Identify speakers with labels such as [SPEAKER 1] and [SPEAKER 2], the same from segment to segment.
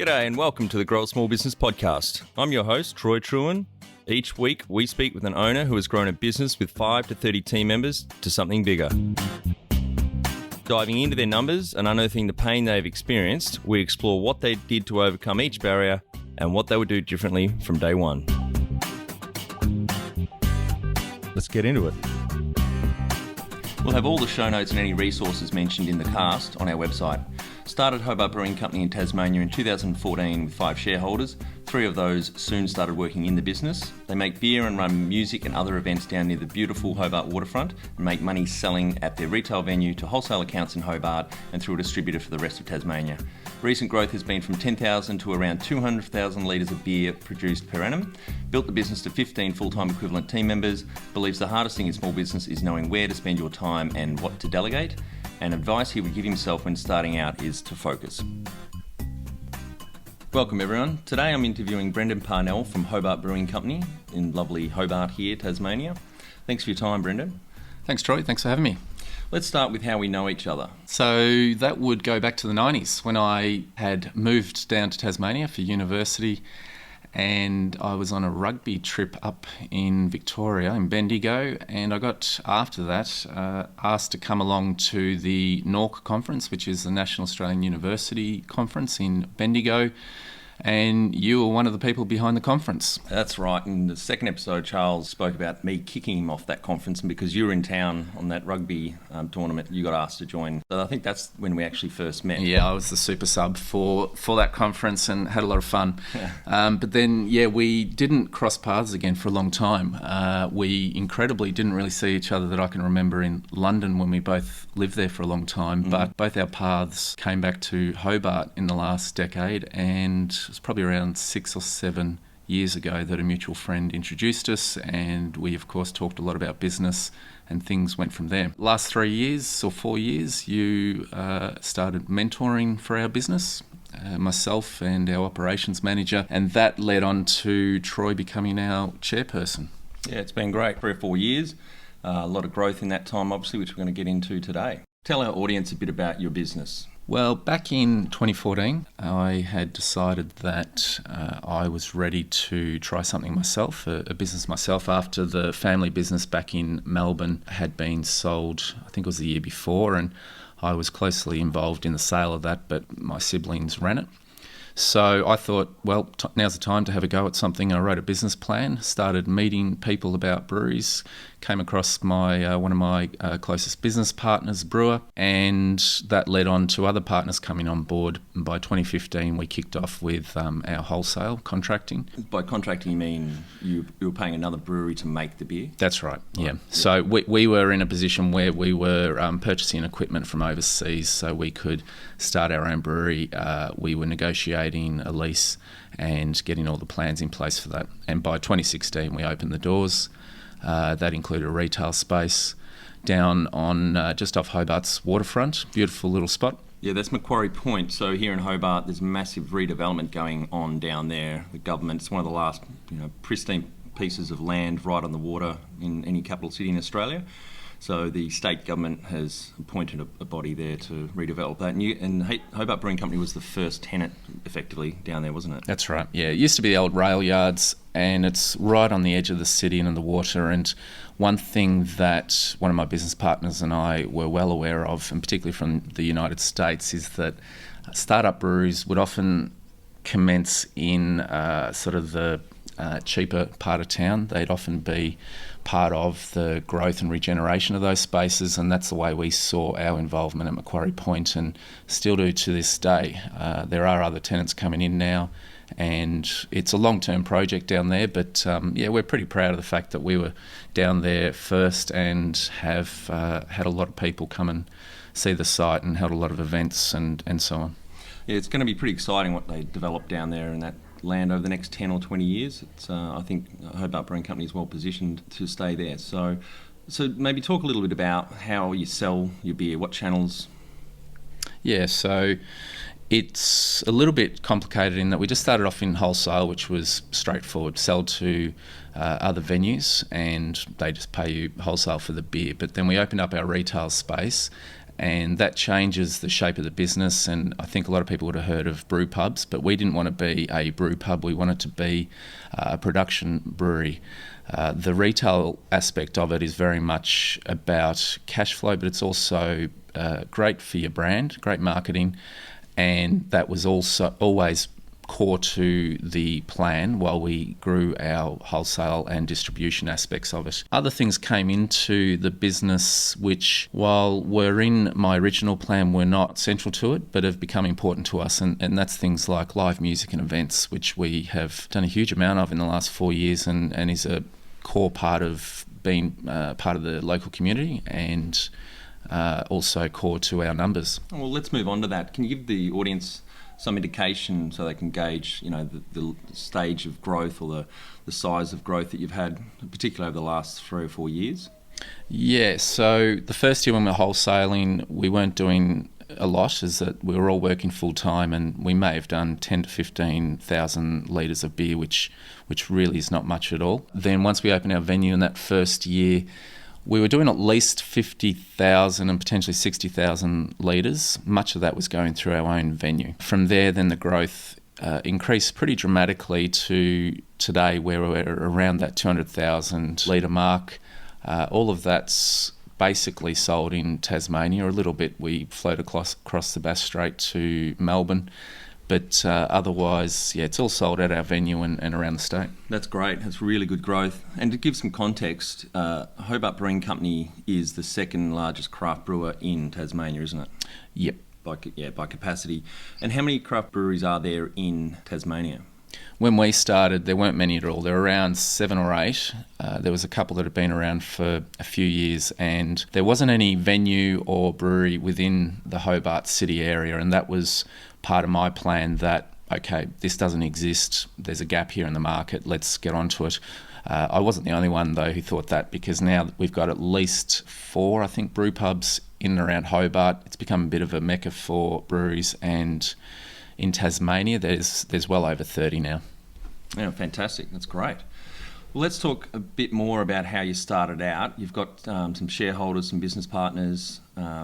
[SPEAKER 1] G'day and welcome to the Grow a Small Business Podcast. I'm your host, Troy Truen. Each week, we speak with an owner who has grown a business with 5 to 30 team members to something bigger. Diving into their numbers and unearthing the pain they've experienced, we explore what they did to overcome each barrier and what they would do differently from day one. Let's get into it. We'll have all the show notes and any resources mentioned in the cast on our website. Started Hobart Brewing Co in Tasmania in 2014 with 5 shareholders. 3 of those soon started working in the business. They make beer and run music and other events down near the beautiful Hobart waterfront and make money selling at their retail venue to wholesale accounts in Hobart and through a distributor for the rest of Tasmania. Recent growth has been from 10,000 to around 200,000 litres of beer produced per annum. Built the business to 15 full-time equivalent team members. Believes the hardest thing in small business is knowing where to spend your time and what to delegate. And advice he would give himself when starting out is to focus. Welcome everyone. Today I'm interviewing Brendan Parnell from Hobart Brewing Company in lovely Hobart here, Tasmania. Thanks for your time, Brendan.
[SPEAKER 2] Thanks, Troy. Thanks for having me.
[SPEAKER 1] Let's start with how we know each other.
[SPEAKER 2] So that would go back to the 90s when I had moved down to Tasmania for university, and I was on a rugby trip up in Victoria, in Bendigo, and I got, after that, asked to come along to the NORC conference, which is the National Australian University Conference in Bendigo, and you were one of the people behind the conference.
[SPEAKER 1] That's right. In the second episode, Charles spoke about me kicking him off that conference, and because you were in town on that rugby tournament, you got asked to join. So I think that's when we actually first met.
[SPEAKER 2] Yeah, I was the super sub for that conference and had a lot of fun. Yeah. But then, we didn't cross paths again for a long time. We incredibly didn't really see each other that I can remember in London when we both lived there for a long time. But both our paths came back to Hobart in the last decade, and it was probably around 6 or 7 years ago that a mutual friend introduced us, and we of course talked a lot about business, and things went from there. Last 3 years or 4 years, you started mentoring for our business, myself and our operations manager, and that led on to Troy becoming our chairperson.
[SPEAKER 1] Yeah, it's been great. 3 or 4 years, a lot of growth in that time obviously, which we're going to get into today. Tell our audience a bit about your business.
[SPEAKER 2] Well, back in 2014, I had decided that I was ready to try something myself, a business myself, after the family business back in Melbourne had been sold, I think it was the year before, and I was closely involved in the sale of that, but my siblings ran it. So I thought, well, now's the time to have a go at something. I wrote a business plan, started meeting people about breweries, came across my one of my closest business partners, brewer, and that led on to other partners coming on board. And by 2015, we kicked off with our wholesale contracting.
[SPEAKER 1] By contracting, you mean you were paying another brewery to make the beer?
[SPEAKER 2] That's right, yeah. So we were in a position where we were purchasing equipment from overseas so we could start our own brewery. We were negotiating a lease and getting all the plans in place for that. And by 2016, we opened the doors. That included a retail space down on just off Hobart's waterfront. Beautiful little spot.
[SPEAKER 1] Yeah, that's Macquarie Point. So here in Hobart, there's massive redevelopment going on down there. The government, it's one of the last pristine pieces of land right on the water in any capital city in Australia. So the state government has appointed a body there to redevelop that. And Hobart Brewing Company was the first tenant, effectively, down there, wasn't it?
[SPEAKER 2] That's right, yeah. It used to be the old rail yards, and it's right on the edge of the city and in the water. And one thing that one of my business partners and I were well aware of, and particularly from the United States, is that startup breweries would often commence in sort of the cheaper part of town. They'd often be part of the growth and regeneration of those spaces, and that's the way we saw our involvement at Macquarie Point, and still do to this day. There are other tenants coming in now, and it's a long-term project down there, but we're pretty proud of the fact that we were down there first and have had a lot of people come and see the site and held a lot of events and so on.
[SPEAKER 1] Yeah, it's going to be pretty exciting what they develop down there in that land over the next 10 or 20 years. It's, I think Hobart Brewing Company is well positioned to stay there. So maybe talk a little bit about how you sell your beer, what channels?
[SPEAKER 2] Yeah, so it's a little bit complicated in that we just started off in wholesale, which was straightforward, sell to other venues and they just pay you wholesale for the beer. But then we opened up our retail space and that changes the shape of the business. And I think a lot of people would have heard of brew pubs, but we didn't want to be a brew pub. We wanted to be a production brewery. The retail aspect of it is very much about cash flow, but it's also great for your brand, great marketing, and that was also always core to the plan while we grew our wholesale and distribution aspects of it. Other things came into the business which, while were in my original plan, were not central to it, but have become important to us, and that's things like live music and events, which we have done a huge amount of in the last 4 years, and is a core part of being part of the local community, and also core to our numbers.
[SPEAKER 1] Well, let's move on to that. Can you give the audience some indication so they can gauge, the stage of growth or the size of growth that you've had, particularly over the last 3 or 4 years?
[SPEAKER 2] Yeah, so the first year when we were wholesaling, we weren't doing a lot, is that we were all working full time, and we may have done 10 to 15,000 litres of beer, which really is not much at all. Then once we opened our venue in that first year, we were doing at least 50,000 and potentially 60,000 litres. Much of that was going through our own venue. From there, then the growth increased pretty dramatically to today, where we're around that 200,000 litre mark. All of that's basically sold in Tasmania. A little bit we float across the Bass Strait to Melbourne. But otherwise, yeah, it's all sold at our venue and around the state.
[SPEAKER 1] That's great. That's really good growth. And to give some context, Hobart Brewing Company is the second largest craft brewer in Tasmania, isn't it?
[SPEAKER 2] Yep.
[SPEAKER 1] By capacity. And how many craft breweries are there in Tasmania?
[SPEAKER 2] When we started, there weren't many at all. There were around 7 or 8. There was a couple that had been around for a few years, and there wasn't any venue or brewery within the Hobart city area, and that was part of my plan that, okay, this doesn't exist, there's a gap here in the market, let's get onto it. I wasn't the only one, though, who thought that, because now we've got at least 4, I think, brew pubs in and around Hobart. It's become a bit of a mecca for breweries, and in Tasmania there's well over 30 now.
[SPEAKER 1] Yeah, fantastic. That's great. Well, let's talk a bit more about how you started out. You've got some shareholders, some business partners.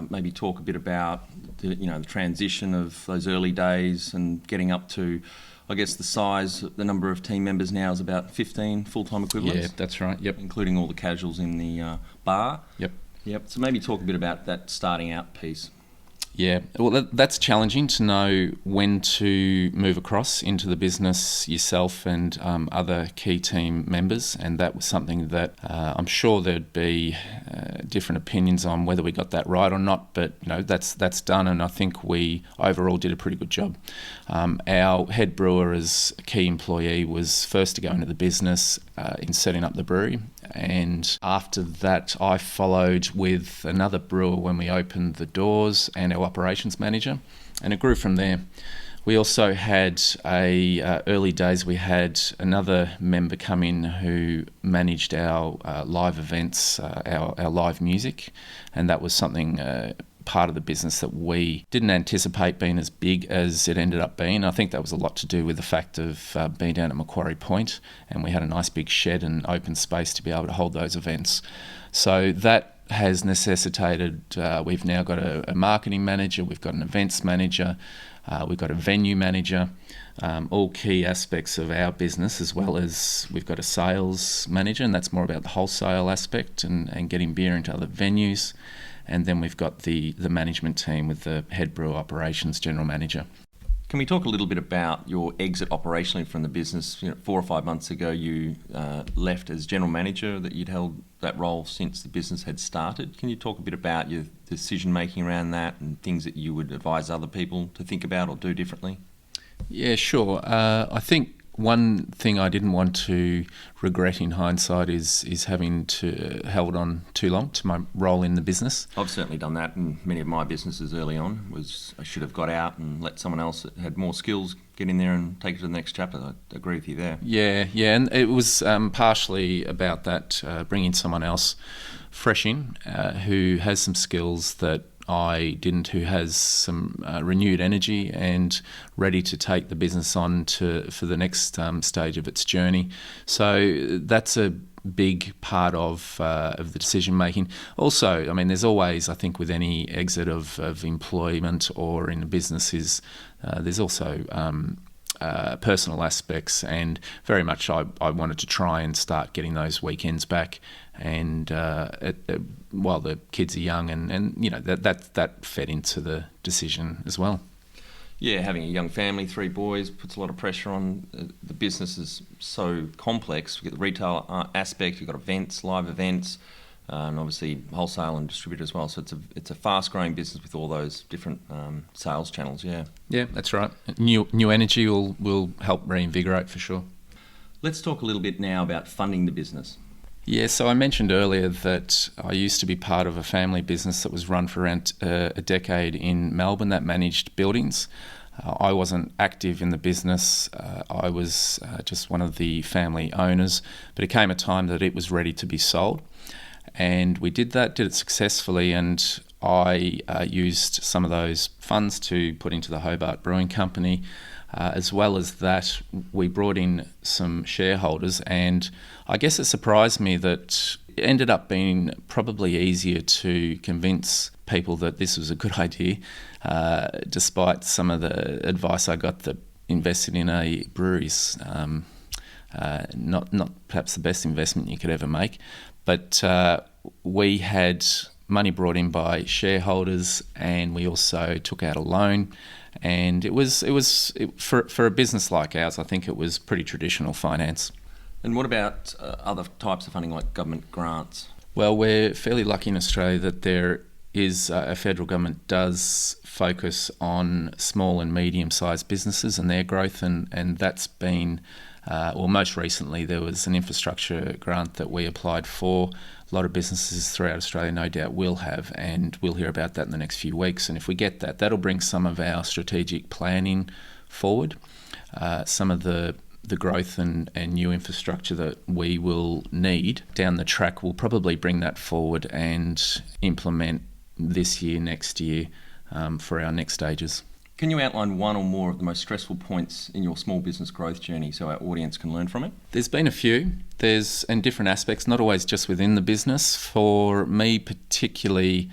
[SPEAKER 1] Maybe talk a bit about the transition of those early days and getting up to, I guess, the size. The number of team members now is about 15 full-time equivalents.
[SPEAKER 2] Yeah, that's right. Yep.
[SPEAKER 1] Including all the casuals in the bar.
[SPEAKER 2] Yep.
[SPEAKER 1] So maybe talk a bit about that starting out piece.
[SPEAKER 2] Yeah, well, that's challenging to know when to move across into the business yourself and other key team members, and that was something that I'm sure there'd be different opinions on whether we got that right or not, but that's done, and I think we overall did a pretty good job. Our head brewer, as a key employee, was first to go into the business in setting up the brewery, and after that I followed with another brewer when we opened the doors, and our operations manager, and it grew from there. We also had early days we had another member come in who managed our live events, our live music, and that was something part of the business that we didn't anticipate being as big as it ended up being. I think that was a lot to do with the fact of being down at Macquarie Point, and we had a nice big shed and open space to be able to hold those events. So that has necessitated, we've now got a marketing manager, we've got an events manager, we've got a venue manager, all key aspects of our business, as well as we've got a sales manager, and that's more about the wholesale aspect and getting beer into other venues. And then we've got the management team with the head brewer operations general manager.
[SPEAKER 1] Can we talk a little bit about your exit operationally from the business? 4 or 5 months ago, you left as general manager, that you'd held that role since the business had started. Can you talk a bit about your decision making around that and things that you would advise other people to think about or do differently?
[SPEAKER 2] Yeah, sure. I think one thing I didn't want to regret in hindsight is having held on too long to my role in the business.
[SPEAKER 1] I've certainly done that in many of my businesses early on. I should have got out and let someone else that had more skills get in there and take it to the next chapter. I agree with you there.
[SPEAKER 2] Yeah, and it was partially about that, bringing someone else fresh in who has some skills that I didn't, who has some renewed energy and ready to take the business on for the next stage of its journey. So that's a big part of the decision making. Also, I mean, there's always, I think, with any exit of employment or in a business, there's also personal aspects, and very much I wanted to try and start getting those weekends back, and while the kids are young, and you know that fed into the decision as well.
[SPEAKER 1] Yeah, having a young family, 3 boys, puts a lot of pressure on. The business is so complex. We've got the retail aspect, you've got events, live events, and obviously wholesale and distributor as well. So it's a fast-growing business with all those different sales channels, yeah.
[SPEAKER 2] Yeah, that's right. New energy will help reinvigorate for sure.
[SPEAKER 1] Let's talk a little bit now about funding the business.
[SPEAKER 2] Yeah, so I mentioned earlier that I used to be part of a family business that was run for around a decade in Melbourne that managed buildings. I wasn't active in the business. I was just one of the family owners, but it came a time that it was ready to be sold. And we did it successfully, and I used some of those funds to put into the Hobart Brewing Company. As well as that, we brought in some shareholders, and I guess it surprised me that it ended up being probably easier to convince people that this was a good idea, despite some of the advice I got that investing in a brewery is not perhaps the best investment you could ever make. But we had money brought in by shareholders, and we also took out a loan. And it was for a business like ours, I think it was pretty traditional finance.
[SPEAKER 1] And what about other types of funding like government grants?
[SPEAKER 2] Well, we're fairly lucky in Australia that there is a federal government does focus on small and medium-sized businesses and their growth, and that's been, most recently there was an infrastructure grant that we applied for. A lot of businesses throughout Australia no doubt will have, and we'll hear about that in the next few weeks. And if we get that, that'll bring some of our strategic planning forward. Some of the growth and new infrastructure that we will need down the track will probably bring that forward and implement this year, next year, for our next stages.
[SPEAKER 1] Can you outline one or more of the most stressful points in your small business growth journey so our audience can learn from it?
[SPEAKER 2] There's been a few. And different aspects, not always just within the business. For me particularly,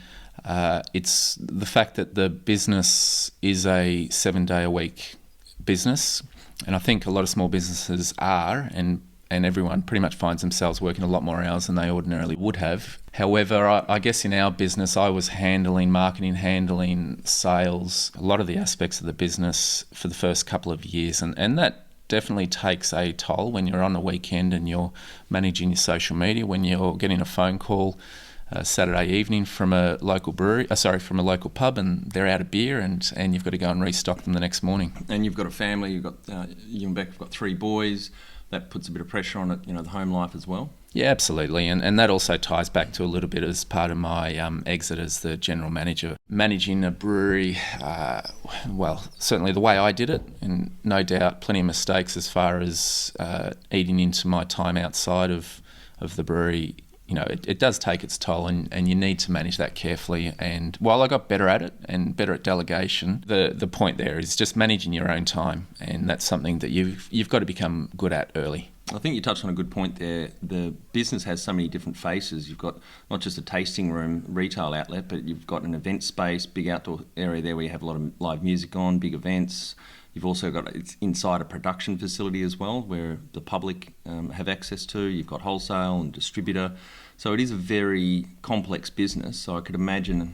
[SPEAKER 2] it's the fact that the business is a 7-day-a-week business. And I think a lot of small businesses are, and everyone pretty much finds themselves working a lot more hours than they ordinarily would have. However, I guess in our business, I was handling marketing, handling sales, a lot of the aspects of the business for the first couple of years. And that definitely takes a toll when you're on the weekend and you're managing your social media, when you're getting a phone call Saturday evening from a local from a local pub, and they're out of beer, and you've got to go and restock them the next morning.
[SPEAKER 1] And you've got a family, you and Beck have got 3 boys. That puts a bit of pressure on it, the home life as well.
[SPEAKER 2] Yeah, absolutely. And that also ties back to a little bit as part of my exit as the general manager. Managing a brewery, certainly the way I did it, and no doubt plenty of mistakes as far as eating into my time outside of the brewery. It does take its toll, and you need to manage that carefully. And while I got better at it and better at delegation, the point there is just managing your own time, and that's something that you've got to become good at early.
[SPEAKER 1] I think you touched on a good point there. The business has so many different faces. You've got not just a tasting room, retail outlet, but you've got an event space, big outdoor area there where you have a lot of live music on, big events. You've also got it's inside a production facility as well, where the public have access to. You've got wholesale and distributor. So it is a very complex business. So I could imagine,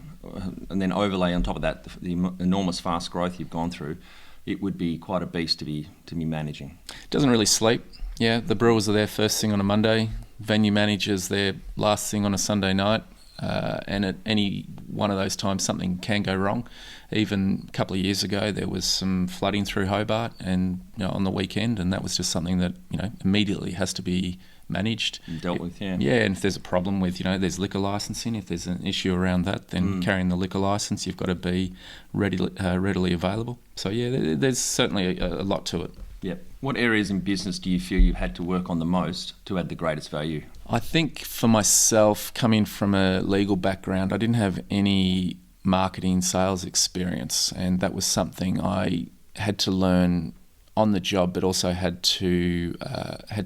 [SPEAKER 1] and then overlay on top of that, the enormous fast growth you've gone through, it would be quite a beast to be managing.
[SPEAKER 2] It doesn't really sleep. Yeah, the brewers are there first thing on a Monday. Venue managers there last thing on a Sunday night. And at any one of those times, something can go wrong. Even a couple of years ago, there was some flooding through Hobart, and on the weekend, and that was just something that immediately has to be managed,
[SPEAKER 1] dealt with. Yeah.
[SPEAKER 2] Yeah, and if there's a problem with there's liquor licensing, if there's an issue around that, then carrying the liquor license, you've got to be readily available. So yeah, there's certainly a lot to it.
[SPEAKER 1] Yep. What areas in business do you feel you've had to work on the most to add the greatest value?
[SPEAKER 2] I think for myself, coming from a legal background, I didn't have any marketing sales experience, and that was something I had to learn on the job, but also had to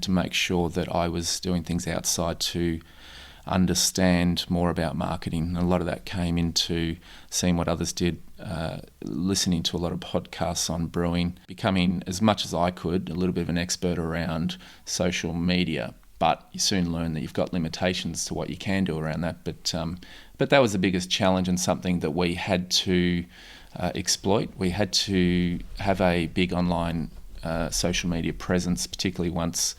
[SPEAKER 2] make sure that I was doing things outside to understand more about marketing. And a lot of that came into seeing what others did, listening to a lot of podcasts on brewing, becoming, as much as I could, a little bit of an expert around social media. But you soon learn that you've got limitations to what you can do around that. But that was the biggest challenge, and something that we had to exploit. We had to have a big online social media presence, particularly once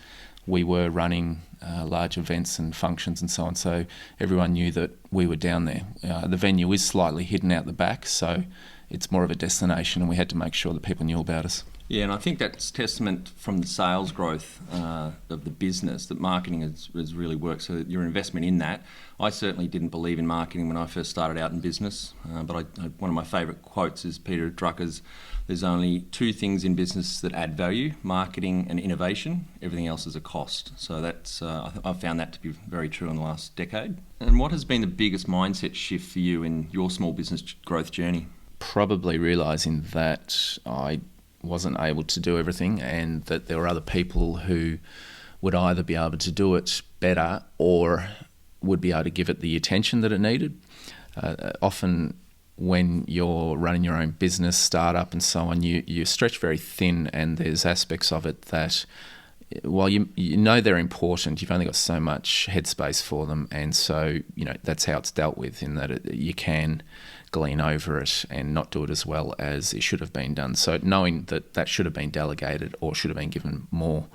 [SPEAKER 2] we were running large events and functions and so on. So everyone knew that we were down there. The venue is slightly hidden out the back, so it's more of a destination, and we had to make sure that people knew about us.
[SPEAKER 1] Yeah, and I think that's testament from the sales growth of the business that marketing has really worked. So your investment in that, I certainly didn't believe in marketing when I first started out in business. But one of my favourite quotes is Peter Drucker's, "There's only two things in business that add value: marketing and innovation. Everything else is a cost." So that's I've found that to be very true in the last decade. And what has been the biggest mindset shift for you in your small business growth journey?
[SPEAKER 2] Probably realising that I wasn't able to do everything, and that there were other people who would either be able to do it better or would be able to give it the attention that it needed. Often when you're running your own business, startup and so on, you stretch very thin, and there's aspects of it that, while you know they're important, you've only got so much headspace for them, and so that's how it's dealt with, in that you can glean over it and not do it as well as it should have been done. So knowing that should have been delegated or should have been given more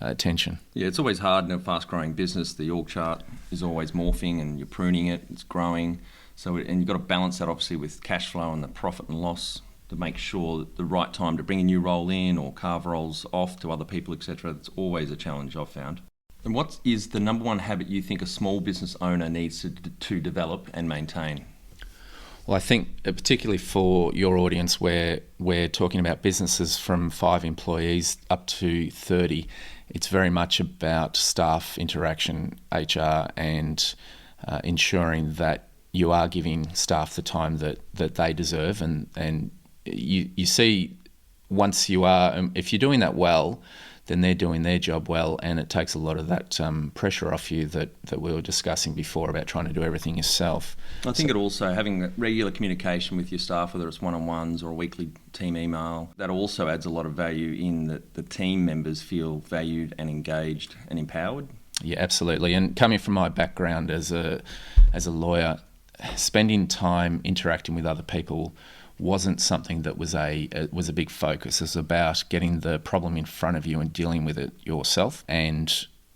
[SPEAKER 2] attention.
[SPEAKER 1] Yeah, it's always hard in a fast-growing business. The org chart is always morphing, and you're pruning it, it's growing. And you've got to balance that obviously with cash flow and the profit and loss to make sure that the right time to bring a new role in or carve roles off to other people, etc. It's always a challenge, I've found. And what is the number one habit you think a small business owner needs to develop and maintain?
[SPEAKER 2] Well, I think particularly for your audience, where we're talking about businesses from 5 employees up to 30, it's very much about staff interaction, HR, and ensuring that you are giving staff the time that they deserve. And you see, once you are, if you're doing that well, then they're doing their job well, and it takes a lot of that pressure off you that we were discussing before about trying to do everything yourself.
[SPEAKER 1] I think it also, having regular communication with your staff, whether it's one-on-ones or a weekly team email, that also adds a lot of value in that the team members feel valued and engaged and empowered.
[SPEAKER 2] Yeah, absolutely. And coming from my background as a lawyer, spending time interacting with other people wasn't something that was a big focus. It was about getting the problem in front of you and dealing with it yourself, and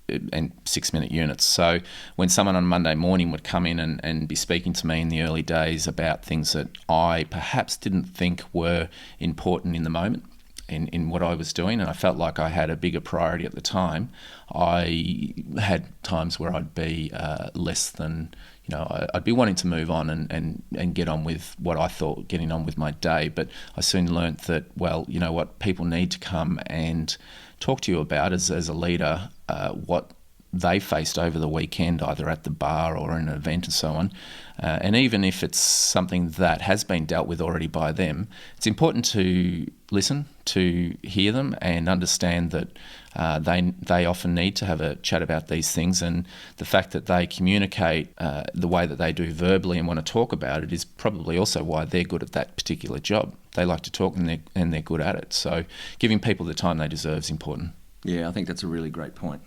[SPEAKER 2] 6-minute units. So when someone on Monday morning would come in and be speaking to me in the early days about things that I perhaps didn't think were important in the moment in what I was doing, and I felt like I had a bigger priority at the time, I had times where I'd be less than, I'd be wanting to move on and get on with what I thought getting on with my day. But I soon learnt that, what people need to come and talk to you about as a leader, what they faced over the weekend, either at the bar or in an event and so on. And even if it's something that has been dealt with already by them, it's important to listen, to hear them, and understand that they often need to have a chat about these things. And the fact that they communicate the way that they do verbally and want to talk about it is probably also why they're good at that particular job. They like to talk, and they're good at it. So giving people the time they deserve is important.
[SPEAKER 1] Yeah, I think that's a really great point.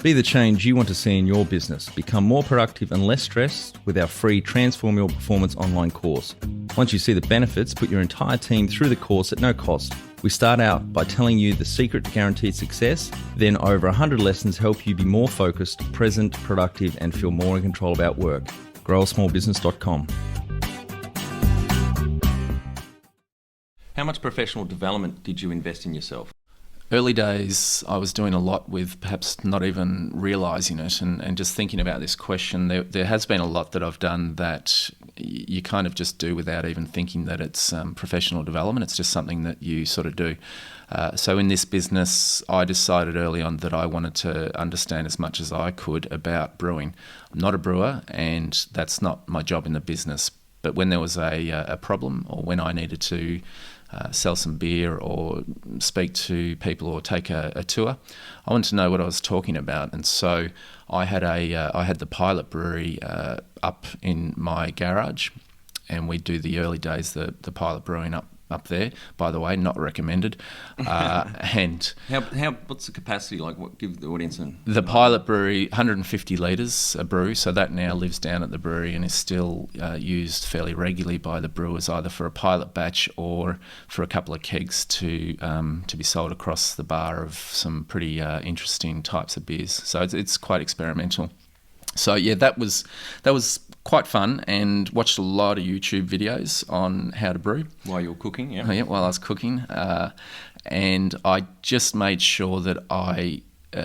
[SPEAKER 3] Be the change you want to see in your business. Become more productive and less stressed with our free Transform Your Performance online course. Once you see the benefits, put your entire team through the course at no cost. We start out by telling you the secret to guaranteed success, then over 100 lessons help you be more focused, present, productive, and feel more in control about work. growasmallbusiness.com.
[SPEAKER 1] How much professional development did you invest in yourself?
[SPEAKER 2] Early days, I was doing a lot with perhaps not even realising it, and just thinking about this question. There has been a lot that I've done that you kind of just do without even thinking that it's professional development. It's just something that you sort of do. So in this business, I decided early on that I wanted to understand as much as I could about brewing. I'm not a brewer, and that's not my job in the business. But when there was a problem, or when I needed to sell some beer or speak to people or take a tour, I wanted to know what I was talking about. And so I had the pilot brewery up in my garage, and we do the early days, the pilot brewing up there. By the way, not recommended. And
[SPEAKER 1] what's the capacity like? What give the audience
[SPEAKER 2] the pilot brewery, 150 litres a brew. So that now lives down at the brewery and is still used fairly regularly by the brewers, either for a pilot batch or for a couple of kegs to be sold across the bar of some pretty interesting types of beers. So it's quite experimental. So yeah, that was quite fun, and watched a lot of YouTube videos on how to brew.
[SPEAKER 1] While you were cooking, yeah?
[SPEAKER 2] Oh, yeah, while I was cooking. And I just made sure that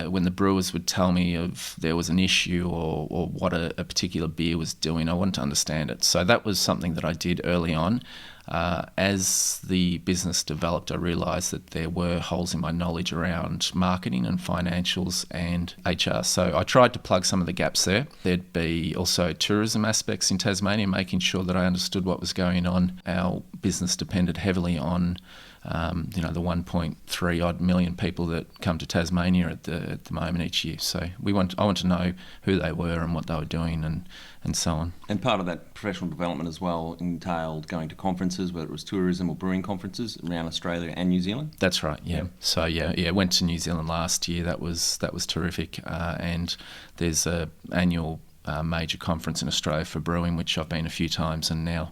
[SPEAKER 2] when the brewers would tell me if there was an issue or what a particular beer was doing, I wanted to understand it. So that was something that I did early on. As the business developed, I realised that there were holes in my knowledge around marketing and financials and HR. So I tried to plug some of the gaps there. There'd be also tourism aspects in Tasmania, making sure that I understood what was going on. Our business depended heavily on the 1.3 odd million people that come to Tasmania at the moment each year. So I want to know who they were and what they were doing and so on.
[SPEAKER 1] And part of that professional development as well entailed going to conferences, whether it was tourism or brewing conferences around Australia and New Zealand.
[SPEAKER 2] That's right. Yeah. So went to New Zealand last year. That was terrific. And there's a annual major conference in Australia for brewing, which I've been a few times, and now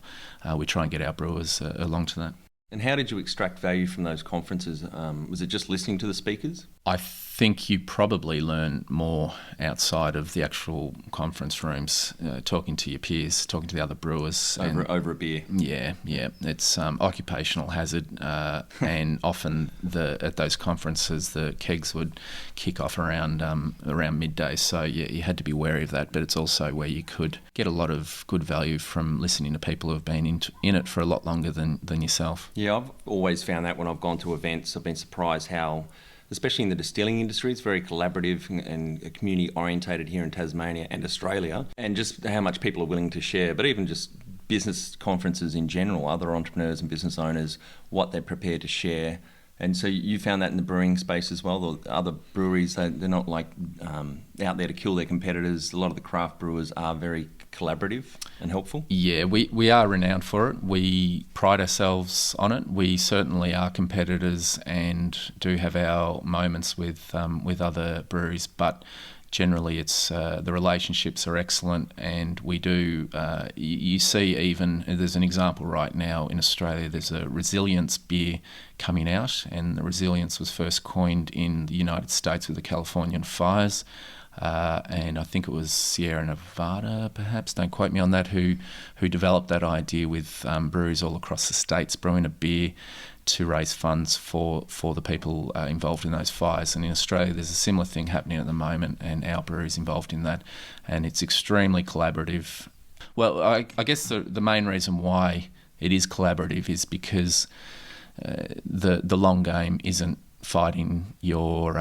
[SPEAKER 2] we try and get our brewers along to that.
[SPEAKER 1] And how did you extract value from those conferences? Was it just listening to the speakers?
[SPEAKER 2] I think you probably learn more outside of the actual conference rooms, talking to your peers, talking to the other brewers.
[SPEAKER 1] Over a beer.
[SPEAKER 2] Yeah. It's occupational hazard, and often at those conferences the kegs would kick off around midday. So you had to be wary of that. But it's also where you could get a lot of good value from listening to people who have been in it for a lot longer than yourself.
[SPEAKER 1] Yeah, I've always found that when I've gone to events, I've been surprised how, especially in the distilling industry, it's very collaborative and community orientated here in Tasmania and Australia, and just how much people are willing to share. But even just business conferences in general, other entrepreneurs and business owners, what they're prepared to share. And so you found that in the brewing space as well. The other breweries, they're not like out there to kill their competitors. A lot of the craft brewers are very collaborative and helpful.
[SPEAKER 2] Yeah, we are renowned for it. We pride ourselves on it. We certainly are competitors and do have our moments with other breweries, but generally it's the relationships are excellent, and we do you see, even there's an example right now in Australia, there's a resilience beer coming out, and the resilience was first coined in the United States with the Californian fires, and I think it was Sierra Nevada, perhaps, don't quote me on that, who developed that idea with breweries all across the states brewing a beer to raise funds for the people involved in those fires. And in Australia there's a similar thing happening at the moment, and our brewery is involved in that, and it's extremely collaborative. Well, I guess the main reason why it is collaborative is because the long game isn't fighting your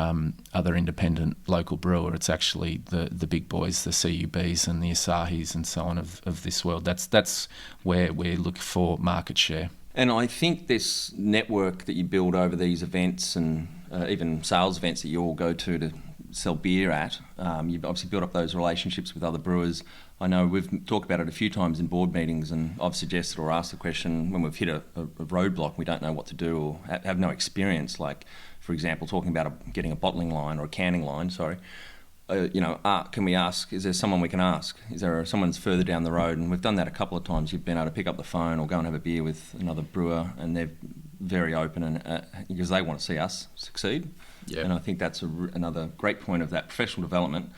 [SPEAKER 2] other independent local brewer. It's actually the big boys, the CUBs and the Asahis and so on of this world. That's where we look for market share.
[SPEAKER 1] And I think this network that you build over these events, and even sales events that you all go to sell beer at, you've obviously built up those relationships with other brewers. I know we've talked about it a few times in board meetings, and I've suggested or asked the question when we've hit a roadblock, we don't know what to do or have no experience, like, for example, talking about getting a bottling line or a canning line, can we ask, is there someone we can ask? Is there someone's further down the road? And we've done that a couple of times. You've been able to pick up the phone or go and have a beer with another brewer, and they're very open, and because they want to see us succeed. Yeah. And I think that's another great point of that professional development,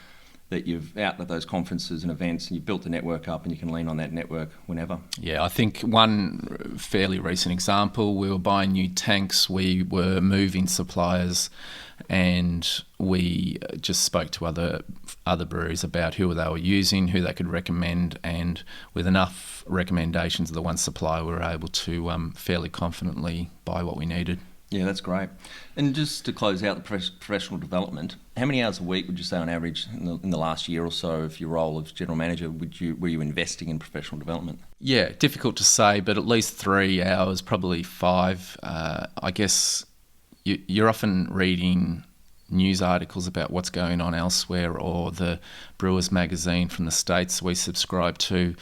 [SPEAKER 1] that you've out at those conferences and events, and you've built the network up, and you can lean on that network whenever.
[SPEAKER 2] Yeah, I think one fairly recent example, we were buying new tanks, we were moving suppliers, and we just spoke to other breweries about who they were using, who they could recommend, and with enough recommendations of the one supplier, we were able to fairly confidently buy what we needed.
[SPEAKER 1] Yeah, that's great. And just to close out the professional development, how many hours a week would you say on average in the last year or so of your role as general manager were you investing in professional development?
[SPEAKER 2] Yeah, difficult to say, but at least 3 hours, probably 5. I guess you're often reading news articles about what's going on elsewhere, or the Brewers magazine from the States we subscribe to,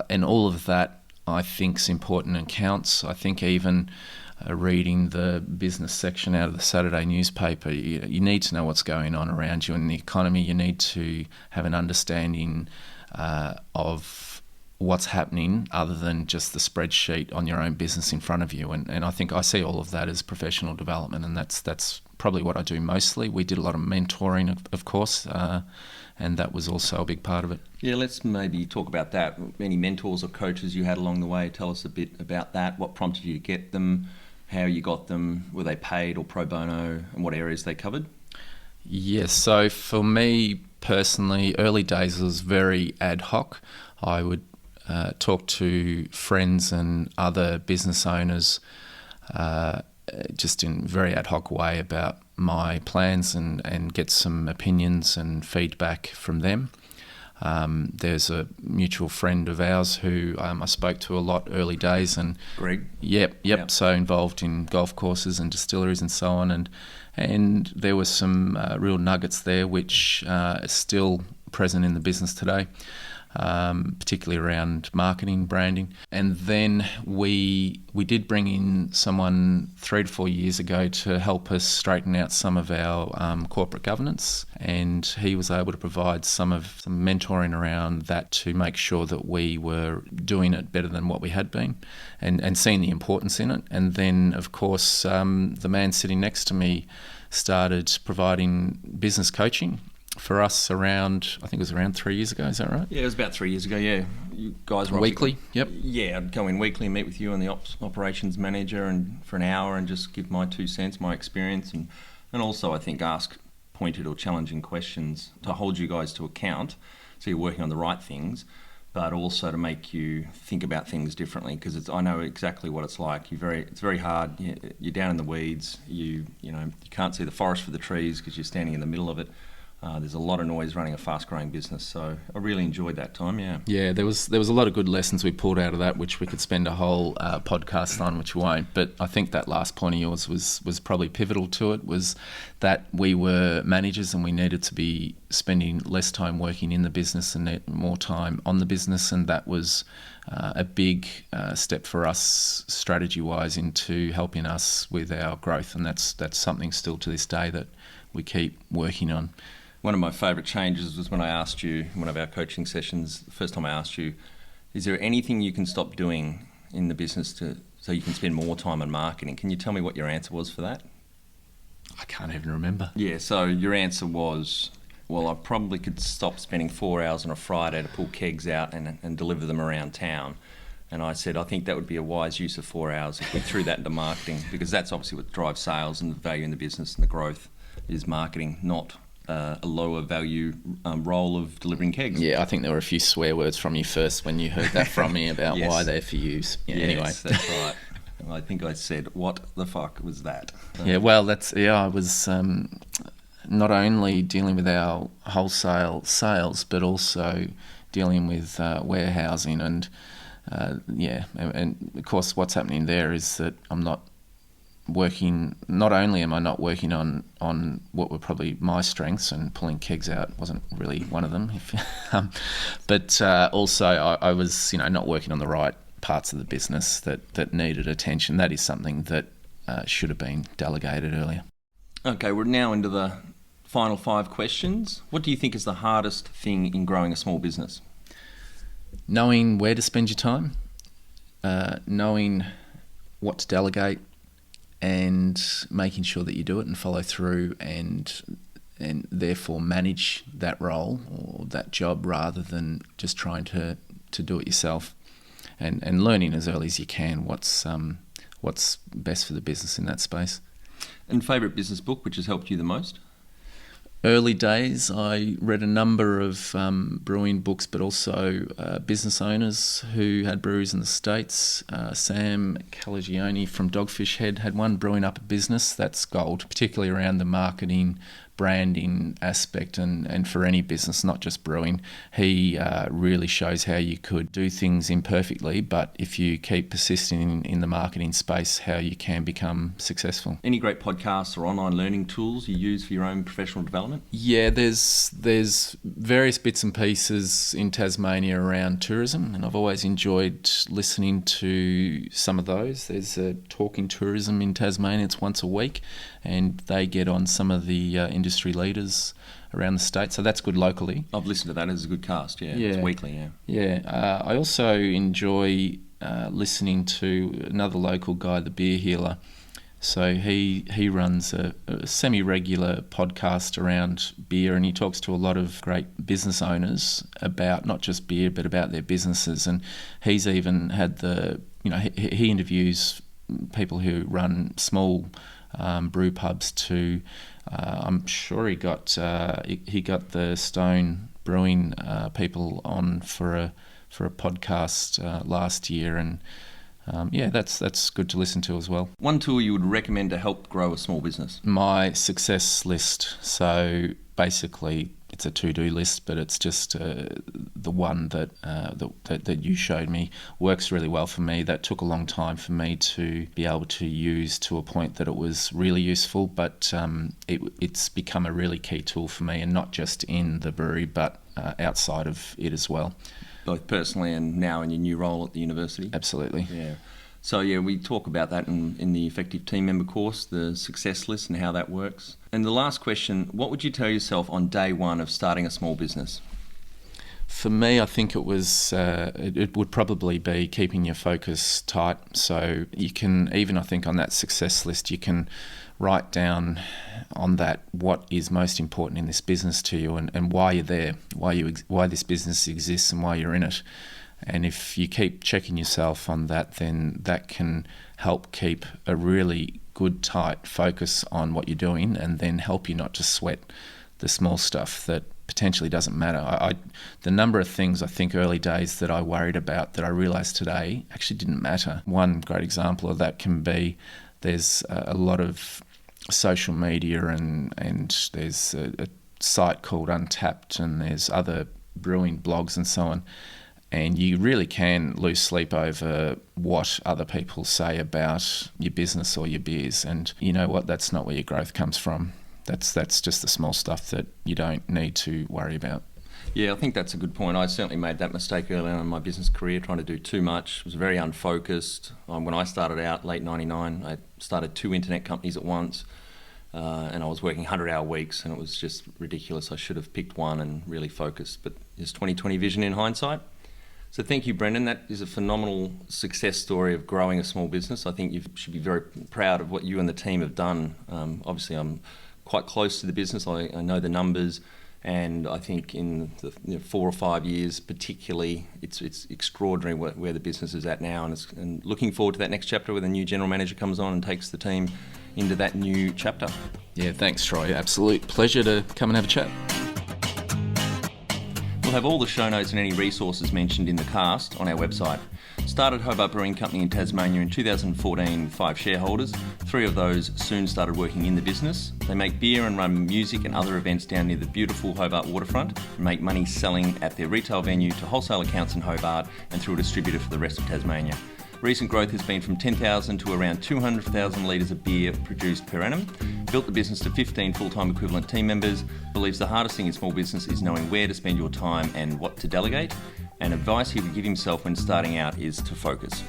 [SPEAKER 2] and all of that I think is important and counts. I think even reading the business section out of the Saturday newspaper, you need to know what's going on around you in the economy. You need to have an understanding of what's happening other than just the spreadsheet on your own business in front of you. And I think I see all of that as professional development, and that's probably what I do mostly. We did a lot of mentoring, of course, and that was also a big part of it.
[SPEAKER 1] Yeah, let's maybe talk about that. Any mentors or coaches you had along the way? Tell us a bit about that. What prompted you to get them? How you got them? Were they paid or pro bono? And what areas they covered?
[SPEAKER 2] Yes, so for me personally, early days was very ad hoc. I would talk to friends and other business owners just in a very ad hoc way about my plans and get some opinions and feedback from them. There's a mutual friend of ours who I spoke to a lot early days, and
[SPEAKER 1] Greg.
[SPEAKER 2] Yep. So involved in golf courses and distilleries and so on, and there were some real nuggets there which are still present in the business today. Particularly around marketing, branding. And then we did bring in someone 3 to 4 years ago to help us straighten out some of our corporate governance, and he was able to provide some mentoring around that to make sure that we were doing it better than what we had been, and seeing the importance in it. And then, of course, the man sitting next to me started providing business coaching for us around, I think it was around 3 years ago, is that right?
[SPEAKER 1] Yeah, it was about 3 years ago, yeah. You guys were
[SPEAKER 2] weekly, yep.
[SPEAKER 1] Yeah, I'd go in weekly and meet with you and the operations manager and for an hour and just give my 2 cents, my experience, and also I think ask pointed or challenging questions to hold you guys to account so you're working on the right things, but also to make you think about things differently, because I know exactly what it's like. It's very hard. You're down in the weeds. You can't see the forest for the trees because you're standing in the middle of it. There's a lot of noise running a fast-growing business, so I really enjoyed that time. Yeah,
[SPEAKER 2] there was a lot of good lessons we pulled out of that, which we could spend a whole podcast on, which we won't. But I think that last point of yours was probably pivotal to it. Was that we were managers and we needed to be spending less time working in the business and more time on the business, and that was a big step for us strategy-wise into helping us with our growth, and that's something still to this day that we keep working on.
[SPEAKER 1] One of my favourite changes was when I asked you in one of our coaching sessions, the first time I asked you, is there anything you can stop doing in the business so you can spend more time on marketing? Can you tell me what your answer was for that?
[SPEAKER 2] I can't even remember.
[SPEAKER 1] Yeah, so your answer was, well, I probably could stop spending 4 hours on a Friday to pull kegs out and deliver them around town. And I said, I think that would be a wise use of 4 hours if we threw that into marketing, because that's obviously what drives sales and the value in the business and the growth is marketing, not a lower value role of delivering kegs.
[SPEAKER 2] Yeah, I think there were a few swear words from you first when you heard that from me about
[SPEAKER 1] yes.
[SPEAKER 2] why they're for use. Yeah,
[SPEAKER 1] yes,
[SPEAKER 2] anyway.
[SPEAKER 1] That's right. I think I said, what the fuck was that?
[SPEAKER 2] Yeah, well, I was not only dealing with our wholesale sales, but also dealing with warehousing and of course what's happening there is that not only am I not working on what were probably my strengths, and pulling kegs out wasn't really one of them, but also I was not working on the right parts of the business that needed attention. That is something that should have been delegated earlier.
[SPEAKER 1] Okay, we're now into the final 5 questions. What do you think is the hardest thing in growing a small business?
[SPEAKER 2] Knowing where to spend your time, knowing what to delegate, and making sure that you do it and follow through and therefore manage that role or that job rather than just trying to do it yourself, and learning as early as you can what's best for the business in that space.
[SPEAKER 1] And favourite business book which has helped you the most?
[SPEAKER 2] Early days, I read a number of brewing books, but also business owners who had breweries in the States. Sam Calagione from Dogfish Head had one, Brewing Up a Business. That's gold, particularly around the marketing, branding aspect, and for any business, not just brewing. He really shows how you could do things imperfectly, but if you keep persisting in the marketing space, how you can become successful.
[SPEAKER 1] Any great podcasts or online learning tools you use for your own professional development?
[SPEAKER 2] Yeah, there's various bits and pieces in Tasmania around tourism, and I've always enjoyed listening to some of those. There's a Talking Tourism in Tasmania, it's once a week, and they get on some of the industry leaders around the state, so that's good locally.
[SPEAKER 1] I've listened to that. It's a good cast, yeah. It's weekly,
[SPEAKER 2] Yeah, I also enjoy listening to another local guy, the Beer Healer. So he runs a semi-regular podcast around beer, and he talks to a lot of great business owners about not just beer but about their businesses. And he's even had he interviews people who run small brew pubs to. I'm sure he got the Stone Brewing people on for a podcast last year, and that's good to listen to as well.
[SPEAKER 1] One tool you would recommend to help grow a small business?
[SPEAKER 2] My success list. So basically, it's a to-do list, but it's just the one that you showed me works really well for me. That took a long time for me to be able to use to a point that it was really useful, but it's become a really key tool for me, and not just in the brewery, but outside of it as well.
[SPEAKER 1] Both personally and now in your new role at the university?
[SPEAKER 2] Absolutely.
[SPEAKER 1] Yeah. So we talk about that in the Effective Team Member course, the success list and how that works. And the last question, what would you tell yourself on day one of starting a small business?
[SPEAKER 2] For me, I think it was it would probably be keeping your focus tight. So you can, even I think on that success list, you can write down on that what is most important in this business to you, and why you're there, why this business exists and why you're in it. And if you keep checking yourself on that, then that can help keep a really good, tight focus on what you're doing, and then help you not to sweat the small stuff that potentially doesn't matter. The number of things I think early days that I worried about that I realised today actually didn't matter. One great example of that can be there's a lot of social media and there's a site called Untapped, and there's other brewing blogs and so on. And you really can lose sleep over what other people say about your business or your beers. And you know what? That's not where your growth comes from. That's just the small stuff that you don't need to worry about.
[SPEAKER 1] Yeah, I think that's a good point. I certainly made that mistake early on in my business career, trying to do too much. I was very unfocused. When I started out, late 99, I started 2 internet companies at once. And I was working 100-hour weeks, and it was just ridiculous. I should have picked one and really focused. But there's 20/20 vision in hindsight. So thank you, Brendan. That is a phenomenal success story of growing a small business. I think you should be very proud of what you and the team have done. Obviously, I'm quite close to the business. I know the numbers, and I think in the 4 or 5 years particularly, it's extraordinary where the business is at now, and looking forward to that next chapter where the new general manager comes on and takes the team into that new chapter.
[SPEAKER 2] Yeah, thanks, Troy. Absolute pleasure to come and have a chat.
[SPEAKER 1] We'll have all the show notes and any resources mentioned in the cast on our website. Started Hobart Brewing Company in Tasmania in 2014 with 5 shareholders. 3 of those soon started working in the business. They make beer and run music and other events down near the beautiful Hobart waterfront, and make money selling at their retail venue to wholesale accounts in Hobart and through a distributor for the rest of Tasmania. Recent growth has been from 10,000 to around 200,000 litres of beer produced per annum. Built the business to 15 full-time equivalent team members. Believes the hardest thing in small business is knowing where to spend your time and what to delegate. And advice he would give himself when starting out is to focus.